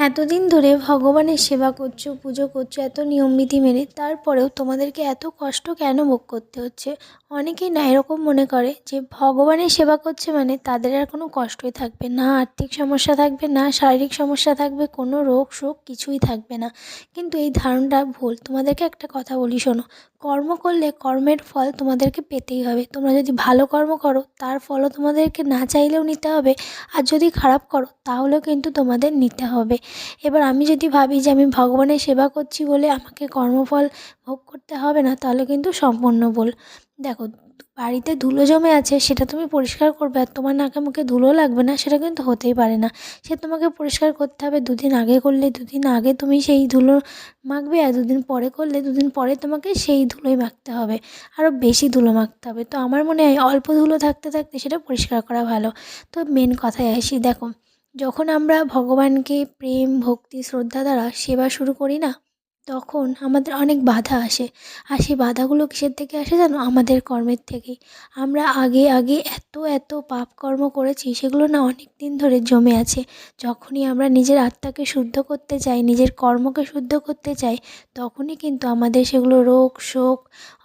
এতদিন ধরে ভগবানের সেবা করছো, পুজো করছো এত নিয়মবিধি মেনে, তারপরেও তোমাদেরকে এত কষ্ট কেন ভোগ করতে হচ্ছে? অনেকেই না এরকম মনে করে যে ভগবানের সেবা করছে মানে তাদের আর কোনো কষ্টই থাকবে না, আর্থিক সমস্যা থাকবে না, শারীরিক সমস্যা থাকবে, কোনো রোগ শোক কিছুই থাকবে না। কিন্তু এই ধারণাটা ভুল। তোমাদেরকে একটা কথা বলি, শোনো। কর্ম করলে কর্মের ফল তোমাদেরকে পেতেই হবে। তোমরা যদি ভালো কর্ম করো তার ফলও তোমাদেরকে না চাইলেও নিতে হবে, আর যদি খারাপ করো তাহলেও কিন্তু তোমাদের নিতে হবে। এবার আমি যদি ভাবি যে আমি ভগবানের সেবা করছি বলে আমাকে কর্মফল ভোগ করতে হবে না, তাহলে কিন্তু সম্পূর্ণ ভুল। দেখো, বাড়িতে ধুলো জমে আছে সেটা তুমি পরিষ্কার করবে আর তোমার নাকে মুখে ধুলো লাগবে না, সেটা কিন্তু হতেই পারে না। সে তোমাকে পরিষ্কার করতে হবে। দুদিন আগে করলে দুদিন আগে তুমি সেই ধুলো মাখবে, আর দুদিন পরে করলে দুদিন পরে তোমাকে সেই ধুলোই মাখতে হবে, আরও বেশি ধুলো মাখতে হবে। তো আমার মনে হয় অল্প ধুলো থাকতে থাকতে সেটা পরিষ্কার করা ভালো। তো মেন কথায় আসি, দেখো, যখন আমরা ভগবানকে প্রেম, ভক্তি, শ্রদ্ধা দ্বারা সেবা শুরু করি না, তখন আমাদের অনেক বাধা আসে। আর সেই বাধাগুলো কিসের থেকে আসে জানো? আমাদের কর্মের থেকেই। আমরা আগে আগে এত এত পাপ কর্ম করেছি, সেগুলো না অনেক দিন ধরে জমে আছে। যখনই আমরা নিজের আত্মাকে শুদ্ধ করতে চাই, নিজের কর্মকে শুদ্ধ করতে চাই, তখনই কিন্তু আমাদের সেগুলো রোগ শোক,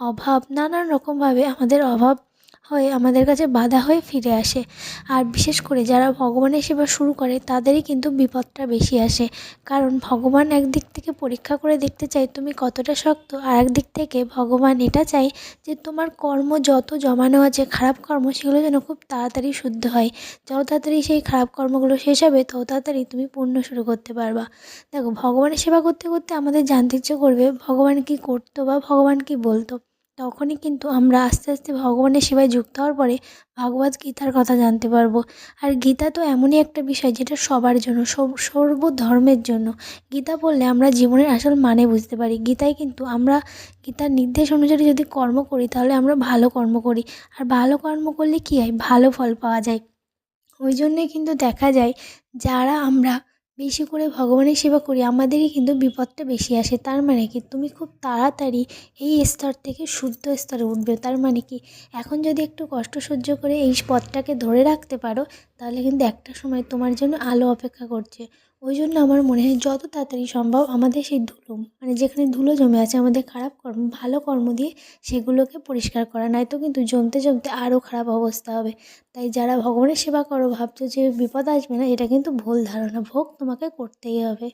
অভাব, নানান রকমভাবে আমাদের অভাব হয়ে আমাদের কাছে বাধা হয়ে ফিরে আসে। আর বিশেষ করে যারা ভগবানের সেবা শুরু করে তাদেরই কিন্তু বিপদটা বেশি আসে। কারণ ভগবান একদিক থেকে পরীক্ষা করে দেখতে চায় তুমি কতটা শক্ত, আর একদিক থেকে ভগবান এটা চায় যে তোমার কর্ম যত জমানো আছে খারাপ কর্ম, সেগুলো যেন খুব তাড়াতাড়ি শুদ্ধ হয়। যত তাড়াতাড়ি সেই খারাপ কর্মগুলো শেষ হবে, তত তাড়াতাড়ি তুমি পুণ্য শুরু করতে পারবা। দেখো, ভগবানের সেবা করতে করতে আমাদের জানতে ইচ্ছে করবে ভগবান কী করতো বা ভগবান কী বলতো। তখনই কিন্তু আমরা আস্তে আস্তে ভগবানের সেবায় যুক্ত হওয়ার পরে ভগবদ গীতার কথা জানতে পারবো। আর গীতা তো এমনই একটা বিষয় যেটা সবার জন্য, সর্ব ধর্মের জন্য। গীতা পড়লে আমরা জীবনের আসল মানে বুঝতে পারি। গীতায় কিন্তু আমরা গীতার নির্দেশ অনুযায়ী যদি কর্ম করি তাহলে আমরা ভালো কর্ম করি, আর ভালো কর্ম করলে কী হয়? ভালো ফল পাওয়া যায়। ওই জন্যই কিন্তু দেখা যায় যারা আমরা বেশি করে ভগবানের সেবা করি আমাদেরই কিন্তু বিপদটা বেশি আসে। তার মানে কি? তুমি খুব তাড়াতাড়ি এই স্তর থেকে শুদ্ধ স্তরে উঠবে। তার মানে কি? এখন যদি একটু কষ্ট সহ্য করে এই পথটাকে ধরে রাখতে পারো, তাহলে কিন্তু একটা সময় তোমার জন্য আলো অপেক্ষা করছে। ওই জন্য আমার মনে হয় যত তাড়াতাড়ি সম্ভব আমাদের সেই ধুলো, মানে যেখানে ধুলো জমে আছে আমাদের খারাপ কর্ম, ভালো কর্ম দিয়ে সেগুলোকে পরিষ্কার করা, নয়তো কিন্তু জমতে জমতে আরও খারাপ অবস্থা হবে। তাই যারা ভগবানের সেবা করো ভাবছো যে বিপদ আসবে না, এটা কিন্তু ভুল ধারণা। ভোগ তোমাকে করতেই হবে।